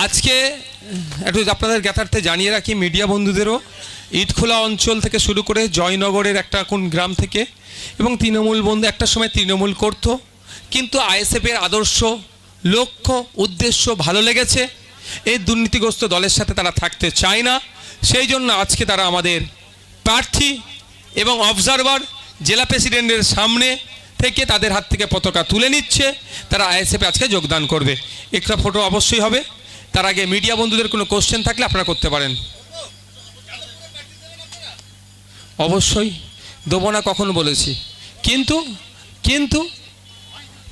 আজকে একটু আপনাদের জ্ঞাতার্থে জানিয়ে রাখি, মিডিয়া বন্ধুদেরও, ইটখোলা অঞ্চল থেকে শুরু করে জয়নগরের একটা কোন গ্রাম থেকে এবং তৃণমূল বন্ধু একটা সময় তৃণমূল করত, কিন্তু আইএসএফের আদর্শ, লক্ষ্য, উদ্দেশ্য ভালো লেগেছে, এই দুর্নীতিগ্রস্ত দলের সাথে তারা থাকতে চায় না। সেই জন্য আজকে তারা আমাদের প্রার্থী এবং অবজারভার জেলা প্রেসিডেন্টের সামনে থেকে তাদের হাত থেকে পতাকা তুলে নিচ্ছে। তারা আইএসএফে আজকে যোগদান করবে। একটা ফটো অবশ্যই হবে। তার আগে মিডিয়া বন্ধুদের কোনো কোশ্চেন থাকলে আপনারা করতে পারেন। অবশ্যই দেবো না কখনো বলেছি, কিন্তু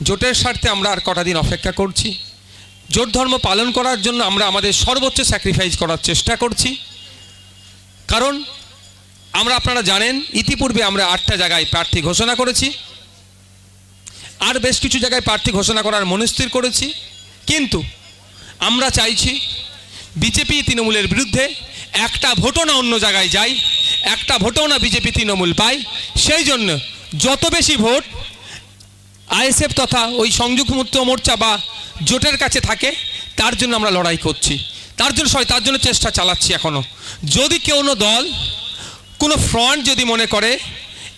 জোটের স্বার্থে আমরা আর কটা দিন অপেক্ষা করছি। জোট ধর্ম পালন করার জন্য আমরা আমাদের সর্বোচ্চ স্যাক্রিফাইস করার চেষ্টা করছি। কারণ আপনারা জানেন, ইতিপূর্বে আমরা 8টা জায়গায় প্রার্থী ঘোষণা করেছি, আর বেশ কিছু জায়গায় প্রার্থী ঘোষণা করার মনস্থির করেছি। কিন্তু আমরা চাইছি বিজেপি তৃণমূলের বিরুদ্ধে একটা ভোটও না অন্য জায়গায় যায়, একটা ভোটও না বিজেপি তৃণমূল পায়। সেই জন্য যত বেশি ভোট আইএসএফ তথা ওই সংযুক্ত মোর্চা বা জোটের কাছে থাকে, তার জন্য আমরা লড়াই করছি, তার জন্য চেষ্টা চালাচ্ছি এখনও। যদি কোনো দল, কোনো ফ্রন্ট যদি মনে করে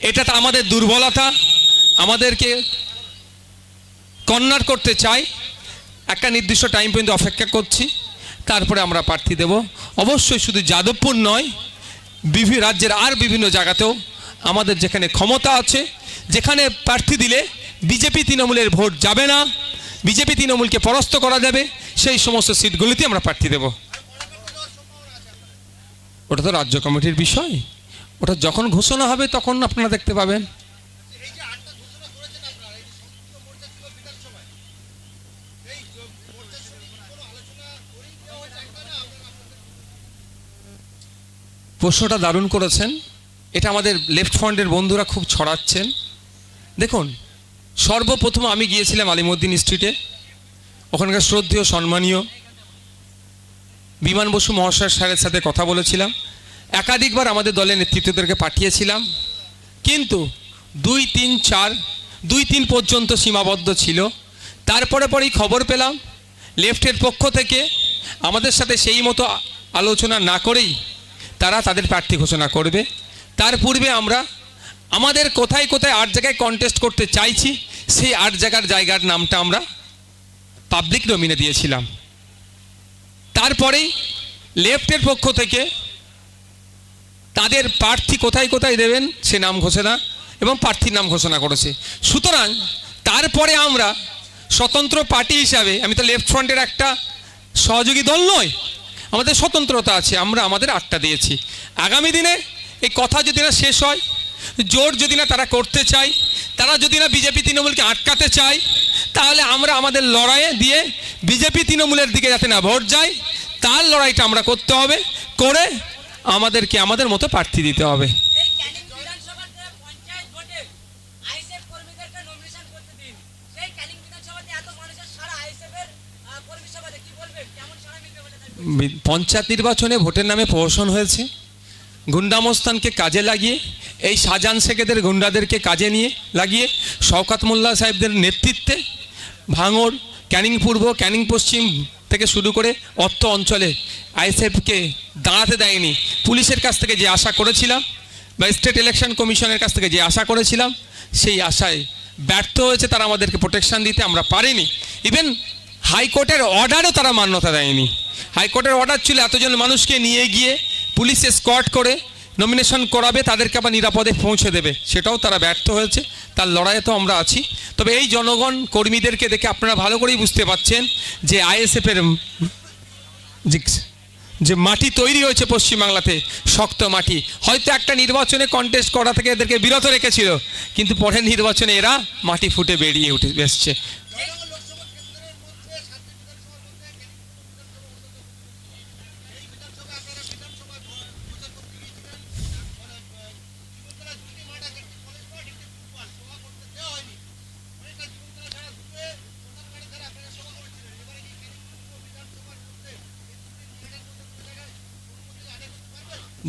এটা আমাদের দুর্বলতা, আমাদেরকে কর্নার করতে চায়, একটা নির্দিষ্ট টাইম পর্যন্ত অপেক্ষা করছি, তারপরে আমরা প্রার্থী দেব। অবশ্যই শুধু যাদবপুর নয়, রাজ্যের আর বিভিন্ন জায়গাতেও আমাদের যেখানে ক্ষমতা আছে, যেখানে প্রার্থী দিলে বিজেপি তৃণমূলের ভোট যাবে না, বিজেপি তৃণমূলকে পরাস্ত করা যাবে, সেই সমস্ত সিটগুলিতে আমরা প্রার্থী দেব। ওটা তো রাজ্য কমিটির বিষয়, ওটা যখন ঘোষণা হবে তখন আপনারা দেখতে পাবেন। প্রশ্নটা দারুণ করেছেন। এটা আমাদের লেফট ফ্রন্টের বন্ধুরা খুব ছড়াচ্ছেন। দেখুন, সর্বপ্রথম আমি গিয়েছিলাম আলিমুদ্দিন স্ট্রিটে, ওখানকার শ্রদ্ধেয় সম্মানীয় বিমান বসু মহাশয় স্যারের সাথে কথা বলেছিলাম। একাধিকবার আমাদের দলের নেতৃত্বদেরকে পাঠিয়েছিলাম, কিন্তু 2-3 পর্যন্ত সীমাবদ্ধ ছিল। পরেই খবর পেলাম লেফটের পক্ষ থেকে আমাদের সাথে সেই মতো আলোচনা না করেই তারা তাদের প্রার্থী ঘোষণা করবে। তার পূর্বে আমরা আমাদের কোথায় 8 জায়গায় কন্টেস্ট করতে চাইছি, সেই 8 জায়গার নামটা আমরা পাবলিক ডোমিনে দিয়েছিলাম। তারপরেই লেফটের পক্ষ থেকে তাদের প্রার্থী কোথায় দেবেন সে নাম ঘোষণা এবং প্রার্থীর নাম ঘোষণা করেছে। সুতরাং তারপরে আমরা স্বতন্ত্র পার্টি হিসাবে, আমি তো লেফট ফ্রন্টের একটা সহযোগী দল নয়, আমাদের স্বতন্ত্রতা আছে, আমরা আমাদের 8টা দিয়েছি। আগামী দিনে এই কথা যদি না শেষ হয়, জোট যদি না তারা করতে চায়, তারা যদি না বিজেপি তৃণমূলকে আটকাতে চায়, তাহলে আমরা আমাদের লড়াইয়ে দিয়ে বিজেপি তৃণমূলের দিকে যাতে না ভোট যায়, তার লড়াইটা আমরা করতে হবে, করে আমাদেরকে আমাদের মতো প্রার্থী দিতে হবে। পঞ্চায়েত নির্বাচনে ভোটের নামে প্রহসন হয়েছে। গুন্ডামস্তানকে কাজে লাগিয়ে, এই শাহজাহান শেখেদের গুন্ডাদেরকে কাজে লাগিয়ে শওকত মোল্লা সাহেবদের নেতৃত্বে ভাঙড়, ক্যানিং পূর্ব, ক্যানিং পশ্চিম থেকে শুরু করে অত্র অঞ্চলে আইএসএফকে দাঁড়াতে দেয়নি। পুলিশের কাছ থেকে যে আশা করেছিলাম বা স্টেট ইলেকশন কমিশনের কাছ থেকে যে আশা করেছিলাম, সেই আশায় ব্যর্থ হয়েছে। তারা আমাদেরকে প্রোটেকশন দিতে আমরা পারিনি। ইভেন হাইকোর্টের অর্ডারও তারা মান্যতা দেয়নি। হাইকোর্টের অর্ডার ছিল এতজন মানুষকে নিয়ে গিয়ে পুলিশ এসকর্ট করে নমিনেশন করাবে, তাদেরকে আবার নিরাপদে পৌঁছে দেবে, সেটাও তারা ব্যর্থ হয়েছে। তার লড়াইয়ে তো আমরা আছি। তবে এই জনগণ কর্মীদেরকে দেখে আপনারা ভালো করেই বুঝতে পাচ্ছেন যে আইএসএফের যে মাটি তৈরি হয়েছে পশ্চিমবাংলাতে, শক্ত মাটি। হয়তো একটা নির্বাচনে কন্টেস্ট করা থেকে এদেরকে বিরত রেখেছিল, কিন্তু পরের নির্বাচনে এরা মাটি ফুটে বেরিয়ে এসছে।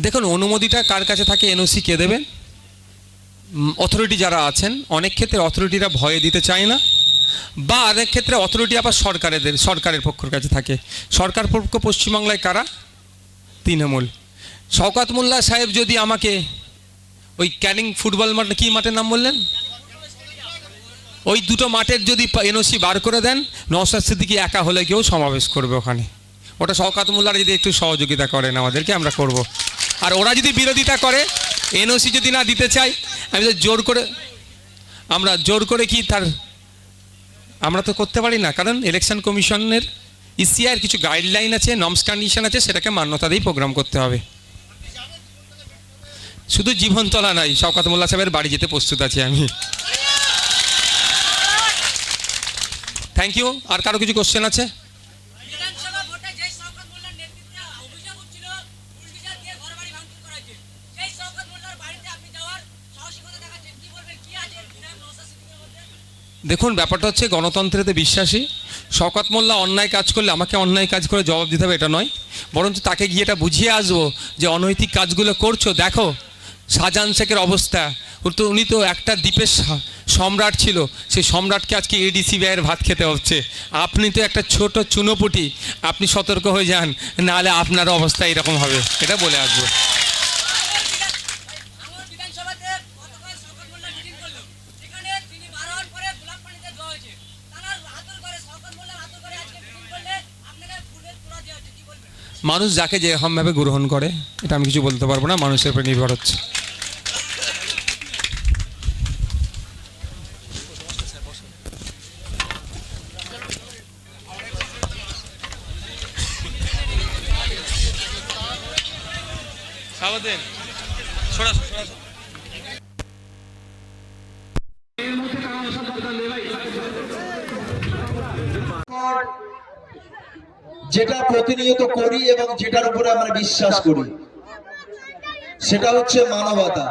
দেখুন, অনুমতিটা কার কাছে থাকে, এনওসি কে দেবেন? অথরিটি যারা আছেন, অনেক ক্ষেত্রে অথরিটিরা ভয়ে দিতে চায় না, বা অনেক ক্ষেত্রে অথরিটি আবার সরকারের পক্ষের কাছে থাকে। সরকার পক্ষ পশ্চিমবাংলায় কারা? তৃণমূল। শওকত মোল্লা সাহেব যদি আমাকে ওই ক্যানিং ফুটবল মাঠ, কী মাঠের নাম বললেন, ওই দুটো মাঠের যদি এনওসি বার করে দেন, নওশাদ সিদ্দিকী একা হলে কেউ সমাবেশ করবে ওখানে। ওটা শওকত মোল্লারা যদি একটু সহযোগিতা করেন আমাদেরকে, আমরা করব। আর ওরা যদি বিরোধিতা করে, এনওসি যদি না দিতে চাই, আমি তো জোর করে কি তার আমরা তো করতে পারি না, কারণ ইলেকশন কমিশনের ইসিআর কিছু গাইডলাইন আছে, নর্মস কন্ডিশন আছে, সেটাকে মান্যতা দিয়ে প্রোগ্রাম করতে হবে। শুধু জীবনতলা নয়, শওকত মোল্লা সাহেবের বাড়ি যেতে প্রস্তুত আছি আমি। Thank you. আর কারো কিছু কোশ্চেন আছে? দেখুন, ব্যাপারটা হচ্ছে গণতন্ত্রেতে বিশ্বাসী। শওকত মোল্লা অন্যায় কাজ করলে আমাকে অন্যায় কাজ করে জবাব দিতে হবে এটা নয়, বরঞ্চ তাকে গিয়ে এটা বুঝিয়ে আসবো যে অনৈতিক কাজগুলো করছো। দেখো শাহজাহান শেখের অবস্থা, উনি তো একটা দ্বীপের সম্রাট ছিল, সেই সম্রাটকে আজকে এডিসিবিআইয়ের ভাত খেতে হচ্ছে। আপনি তো একটা ছোট চুনোপুটি, আপনি সতর্ক হয়ে যান, নাহলে আপনার অবস্থা এরকম হবে, এটা বলে আসবো। মানুষ যাকে যেরকমভাবে গ্রহণ করে, এটা আমি কিছু বলতে পারবো না, মানুষের উপর নির্ভর হচ্ছে। যেটা প্রতিনিয়ত করি এবং যেটার উপরে আমরা বিশ্বাস করি, সেটা হচ্ছে মানবতা।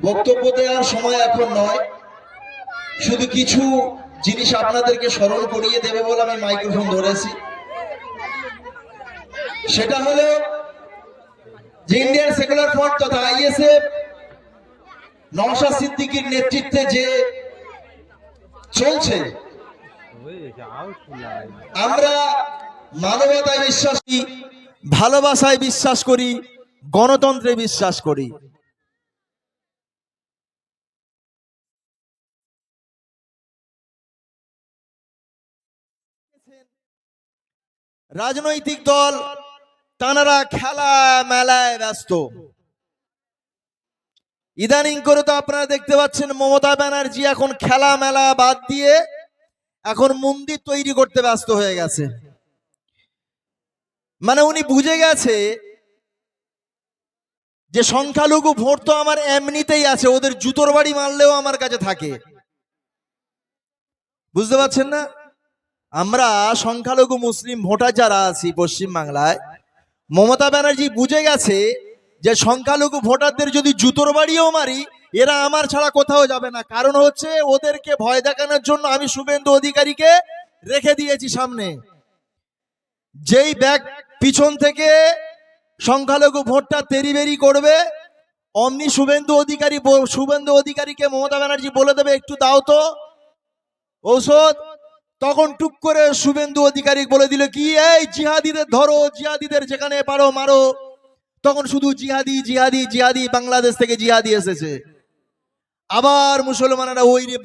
বক্তব্য দেওয়ার সময় এখন নয়, শুধু কিছু জিনিস আপনাদেরকে স্মরণ করিয়ে দেবে বলে আমি মাইক্রোফোন ধরেছি। সেটা হলো যে ইন্ডিয়ান সেকুলার ফ্রন্ট তথা আইএসএফ নওশাদ সিদ্দিকীর নেতৃত্বে যে চলছে, আমরা মানবতায় বিশ্বাস করি, ভালোবাসায় বিশ্বাস করি, গণতন্ত্রে বিশ্বাস করি। রাজনৈতিক দল তারা খেলা মেলায় ব্যস্ত। ইদানিং করে তো আপনারা দেখতে পাচ্ছেন মমতা ব্যানার্জি এখন খেলা মেলা বাদ দিয়ে এখন মন্দির তৈরি করতে ব্যস্ত হয়ে গেছে। মানে উনি বুঝে গেছে যে সংখ্যালঘু ভোট তো আমার এমনিতেই আছে, ওদের জুতোর বাড়ি মারলেও আমার কাছে থাকে। বুঝতে পারছেন না? আমরা সংখ্যালঘু মুসলিম ভোটার যারা আছি পশ্চিম বাংলায়, মমতা ব্যানার্জি বুঝে গেছে যে সংখ্যালঘু ভোটারদের যদি জুতোর বাড়িও মারি, এরা আমার ছাড়া কোথাও যাবে না। কারণ হচ্ছে ওদেরকে ভয় দেখানোর জন্য আমি শুভেন্দু অধিকারীকে রেখে দিয়েছি সামনে। যেই ব্যাগ পিছন থেকে সংখ্যালঘু ভোটটা তেরিবেরি করবে, অমনি শুভেন্দু অধিকারীকে মমতা ব্যানার্জি বলে দেবে একটু দাও তো ঔষধ। তখন টুক করে শুভেন্দু অধিকারী বলে দিল কি, এই জিহাদিদের ধরো, জিহাদিদের যেখানে পারো মারো। তখন শুধু জিহাদি জিহাদি জিহাদি, বাংলাদেশ থেকে জিহাদি এসেছে। আবার মুসলমানেরা ওই রে